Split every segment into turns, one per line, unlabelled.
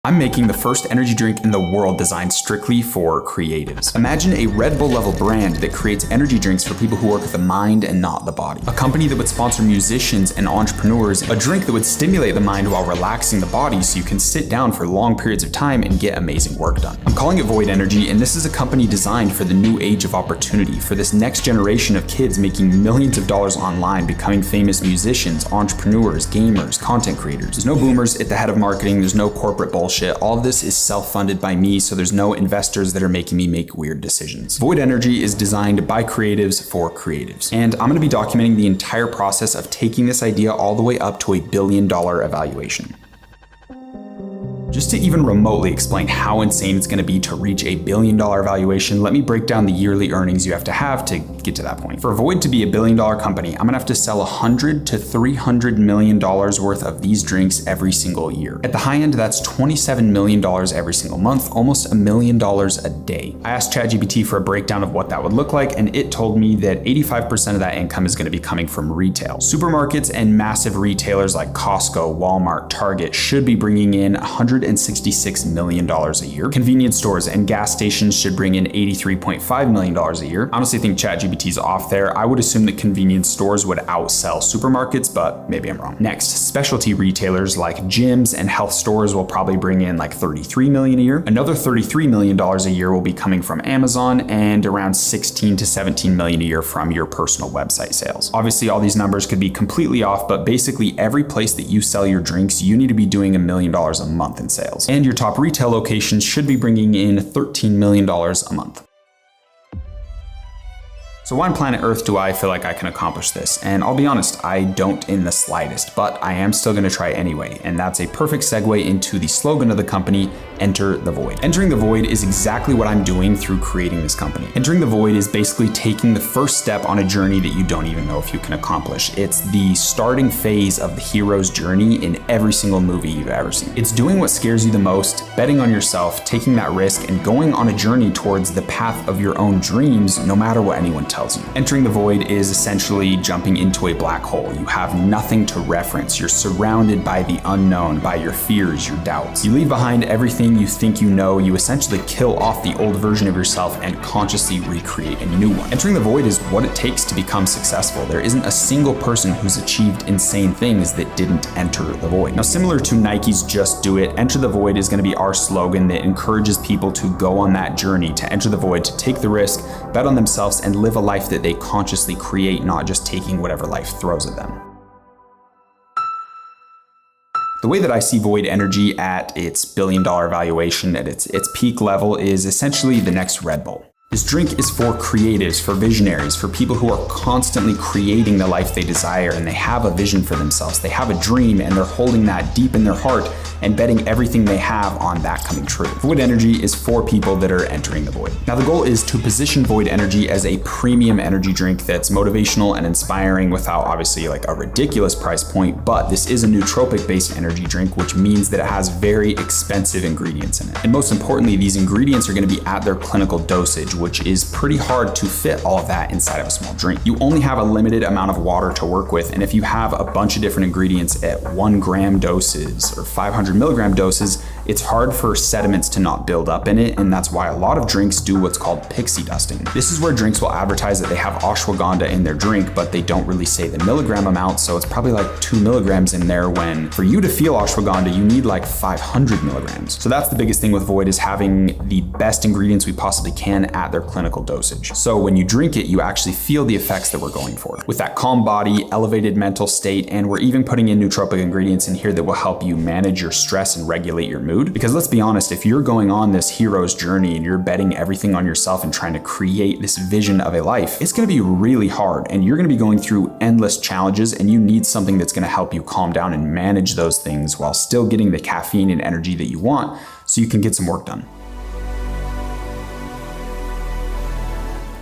I'm making the first energy drink in the world designed strictly for creatives. Imagine a Red Bull level brand that creates energy drinks for people who work with the mind and not the body. A company that would sponsor musicians and entrepreneurs. A drink that would stimulate the mind while relaxing the body so you can sit down for long periods of time and get amazing work done. I'm calling it Void Energy, and this is a company designed for the new age of opportunity, for this next generation of kids making millions of dollars online, becoming famous musicians, entrepreneurs, gamers, content creators. There's no boomers at the head of marketing, there's no corporate bullshit. All of this is self-funded by me, so there's no investors that are making me make weird decisions. Void Energy is designed by creatives for creatives. And I'm gonna be documenting the entire process of taking this idea all the way up to $1 billion evaluation. Just to even remotely explain how insane it's gonna be to reach $1 billion valuation, let me break down the yearly earnings you have to get to that point. For Void to be $1 billion company, I'm gonna have to sell $100 to $300 million worth of these drinks every single year. At the high end, that's $27 million every single month, almost $1 million a day. I asked ChatGPT for a breakdown of what that would look like, and it told me that 85% of that income is gonna be coming from retail. Supermarkets and massive retailers like Costco, Walmart, Target should be bringing in $166 million a year. Convenience stores and gas stations should bring in $83.5 million a year. I honestly think ChatGPT's off there. I would assume that convenience stores would outsell supermarkets, but maybe I'm wrong. Next, specialty retailers like gyms and health stores will probably bring in like $33 million a year. Another $33 million a year will be coming from Amazon, and around $16 to $17 million a year from your personal website sales. Obviously, all these numbers could be completely off, but basically every place that you sell your drinks, you need to be doing $1 million a month in sales. And your top retail locations should be bringing in $13 million a month. So why on planet Earth do I feel like I can accomplish this? And I'll be honest, I don't in the slightest, but I am still gonna try anyway. And that's a perfect segue into the slogan of the company, Enter the Void. Entering the Void is exactly what I'm doing through creating this company. Entering the Void is basically taking the first step on a journey that you don't even know if you can accomplish. It's the starting phase of the hero's journey in every single movie you've ever seen. It's doing what scares you the most, betting on yourself, taking that risk, and going on a journey towards the path of your own dreams, no matter what anyone tells you. Entering the void is essentially jumping into a black hole. You have nothing to reference. You're surrounded by the unknown, by your fears, your doubts. You leave behind everything you think you know. You essentially kill off the old version of yourself and consciously recreate a new one. Entering the void is what it takes to become successful. There isn't a single person who's achieved insane things that didn't enter the void. Now, similar to Nike's Just Do It, Enter the Void is going to be our slogan that encourages people to go on that journey, to enter the void, to take the risk, bet on themselves, and live a life that they consciously create, not just taking whatever life throws at them. The way that I see Void Energy at its $1 billion valuation, at its peak level, is essentially the next Red Bull. This drink is for creatives, for visionaries, for people who are constantly creating the life they desire, and they have a vision for themselves. They have a dream, and they're holding that deep in their heart and betting everything they have on that coming true. Void Energy is for people that are entering the void. Now, the goal is to position Void Energy as a premium energy drink that's motivational and inspiring without obviously like a ridiculous price point, but this is a nootropic-based energy drink, which means that it has very expensive ingredients in it. And most importantly, these ingredients are gonna be at their clinical dosage, which is pretty hard to fit all of that inside of a small drink. You only have a limited amount of water to work with, and if you have a bunch of different ingredients at 1 gram doses or 500 milligram doses, it's hard for sediments to not build up in it, and that's why a lot of drinks do what's called pixie dusting. This is where drinks will advertise that they have ashwagandha in their drink, but they don't really say the milligram amount, so it's probably like 2 milligrams in there, when for you to feel ashwagandha, you need like 500 milligrams. So that's the biggest thing with Void, is having the best ingredients we possibly can at their clinical dosage. So when you drink it, you actually feel the effects that we're going for. With that calm body, elevated mental state, and we're even putting in nootropic ingredients in here that will help you manage your stress and regulate your mood. Because let's be honest, if you're going on this hero's journey and you're betting everything on yourself and trying to create this vision of a life, it's gonna be really hard, and you're gonna be going through endless challenges, and you need something that's gonna help you calm down and manage those things while still getting the caffeine and energy that you want so you can get some work done.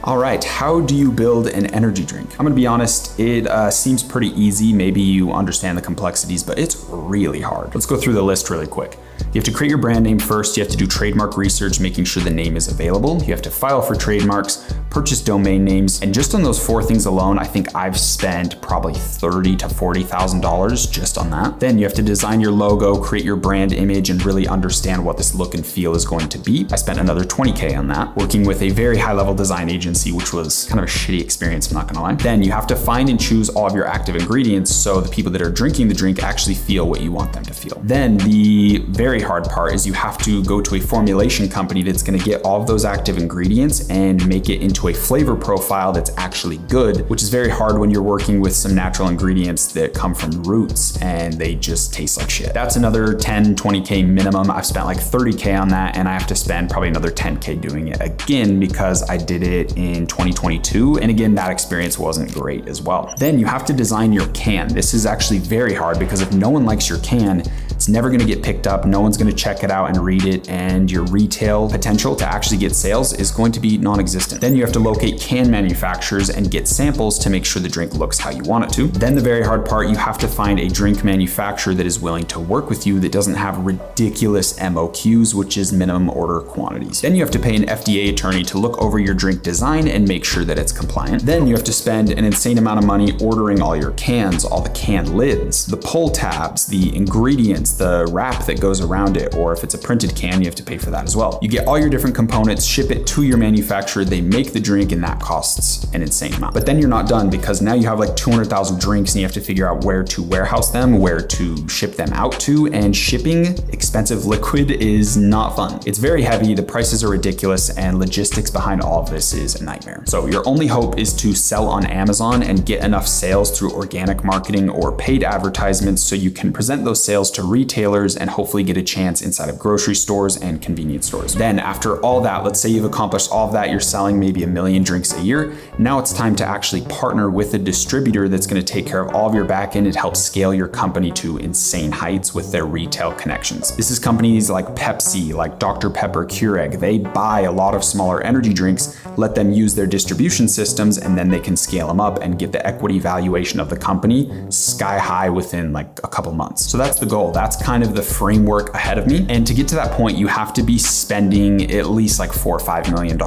All right, how do you build an energy drink? I'm gonna be honest, it seems pretty easy. Maybe you understand the complexities, but it's really hard. Let's go through the list really quick. You have to create your brand name first. You have to do trademark research, making sure the name is available. You have to file for trademarks, purchase domain names. And just on those 4 things alone, I think I've spent probably $30,000 to $40,000 just on that. Then you have to design your logo, create your brand image, and really understand what this look and feel is going to be. I spent another $20K on that, working with a very high-level design agency, which was kind of a shitty experience, I'm not gonna lie. Then you have to find and choose all of your active ingredients so the people that are drinking the drink actually feel what you want them to feel. Then the very hard part is you have to go to a formulation company that's gonna get all of those active ingredients and make it into a flavor profile that's actually good, which is very hard when you're working with some natural ingredients that come from roots and they just taste like shit. That's another 10, 20K minimum. I've spent like 30K on that, and I have to spend probably another 10K doing it again because I did it in 2022. And again, that experience wasn't great as well. Then you have to design your can. This is actually very hard because if no one likes your can, it's never gonna get picked up, no one's gonna check it out and read it, and your retail potential to actually get sales is going to be non-existent. Then you have to locate can manufacturers and get samples to make sure the drink looks how you want it to. Then the very hard part, you have to find a drink manufacturer that is willing to work with you that doesn't have ridiculous MOQs, which is minimum order quantities. Then you have to pay an FDA attorney to look over your drink design and make sure that it's compliant. Then you have to spend an insane amount of money ordering all your cans, all the can lids, the pull tabs, the ingredients, the wrap that goes around it, or if it's a printed can, you have to pay for that as well. You get all your different components, ship it to your manufacturer, they make the drink, and that costs an insane amount. But then you're not done because now you have like 200,000 drinks and you have to figure out where to warehouse them, where to ship them out to, and shipping expensive liquid is not fun. It's very heavy, the prices are ridiculous, and logistics behind all of this is a nightmare. So your only hope is to sell on Amazon and get enough sales through organic marketing or paid advertisements so you can present those sales to retailers and hopefully get a chance inside of grocery stores and convenience stores. Then after all that, let's say you've accomplished all of that, you're selling maybe 1 million drinks a year. Now it's time to actually partner with a distributor that's gonna take care of all of your back end and help scale your company to insane heights with their retail connections. This is companies like Pepsi, like Dr. Pepper, Keurig. They buy a lot of smaller energy drinks, let them use their distribution systems, and then they can scale them up and get the equity valuation of the company sky high within like a couple months. So that's the goal. That's kind of the framework ahead of me. And to get to that point, you have to be spending at least like $4 or $5 million,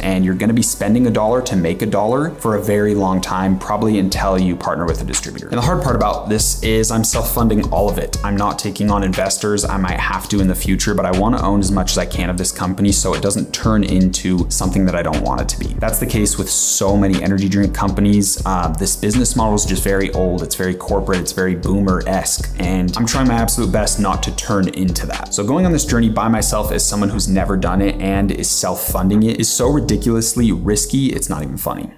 and you're gonna be spending $1 to make $1 for a very long time, probably until you partner with a distributor. And the hard part about this is I'm self-funding all of it. I'm not taking on investors. I might have to in the future, but I wanna own as much as I can of this company so it doesn't turn into something that I don't want it to be. That's the case with so many energy drink companies. This business model is just very old. It's very corporate. It's very boomer-esque. And I'm trying my absolute best not to turn into that. So going on this journey by myself as someone who's never done it and is self-funding it is so ridiculously risky, it's not even funny.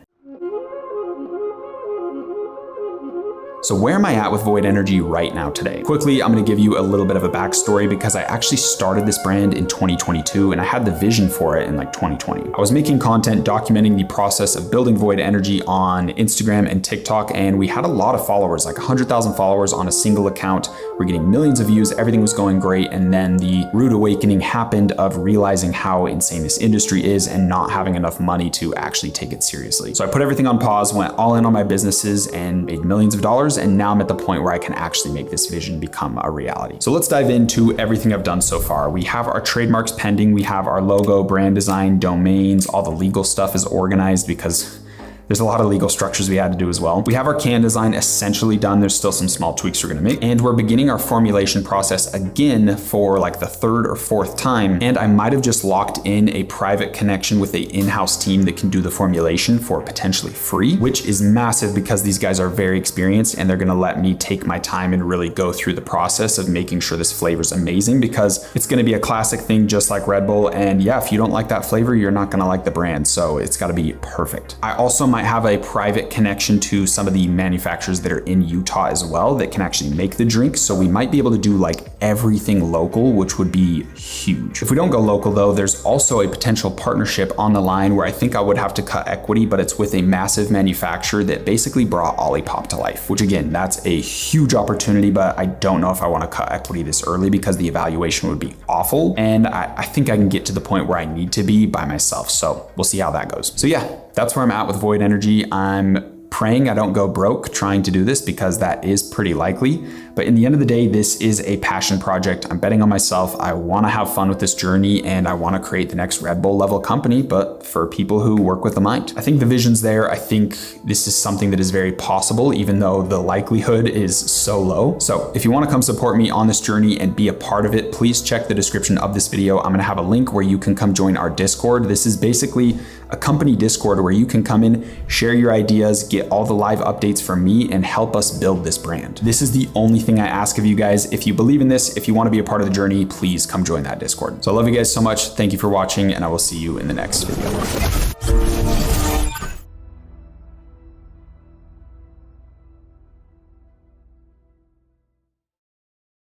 So where am I at with Void Energy right now today? Quickly, I'm gonna give you a little bit of a backstory because I actually started this brand in 2022 and I had the vision for it in like 2020. I was making content documenting the process of building Void Energy on Instagram and TikTok, and we had a lot of followers, like 100,000 followers on a single account. We're getting millions of views, everything was going great, and then the rude awakening happened of realizing how insane this industry is and not having enough money to actually take it seriously. So I put everything on pause, went all in on my businesses and made millions of dollars, and now I'm at the point where I can actually make this vision become a reality. So let's dive into everything I've done so far. We have our trademarks pending, we have our logo, brand design, domains, all the legal stuff is organized because there's a lot of legal structures we had to do as well. We have our can design essentially done. There's still some small tweaks we're gonna make. And we're beginning our formulation process again for like the 3rd or 4th time. And I might have just locked in a private connection with a in-house team that can do the formulation for potentially free, which is massive because these guys are very experienced and they're gonna let me take my time and really go through the process of making sure this flavor is amazing, because it's gonna be a classic thing just like Red Bull. And yeah, if you don't like that flavor, you're not gonna like the brand. So it's gotta be perfect. I also might have a private connection to some of the manufacturers that are in Utah as well that can actually make the drink. So we might be able to do like everything local, which would be huge. If we don't go local though, there's also a potential partnership on the line where I think I would have to cut equity, but it's with a massive manufacturer that basically brought Olipop to life, which again, that's a huge opportunity, but I don't know if I want to cut equity this early because the evaluation would be awful. And I think I can get to the point where I need to be by myself. So we'll see how that goes. So yeah, that's where I'm at with Void Energy. I'm praying I don't go broke trying to do this because that is pretty likely, but But in the end of the day, this is a passion project. I'm betting on myself. I want to have fun with this journey and I want to create the next Red Bull level company, but for people who work with the mind. I think the vision's there. I think this is something that is very possible, even though the likelihood is so low. So if you want to come support me on this journey and be a part of it, please check the description of this video. I'm going to have a link where you can come join our Discord. This is basically a company Discord where you can come in, share your ideas, get all the live updates from me, and help us build this brand. This is the only thing I ask of you guys. If you believe in this, if you want to be a part of the journey, please come join that Discord. So I love you guys so much. Thank you for watching, and I will see you in the next video.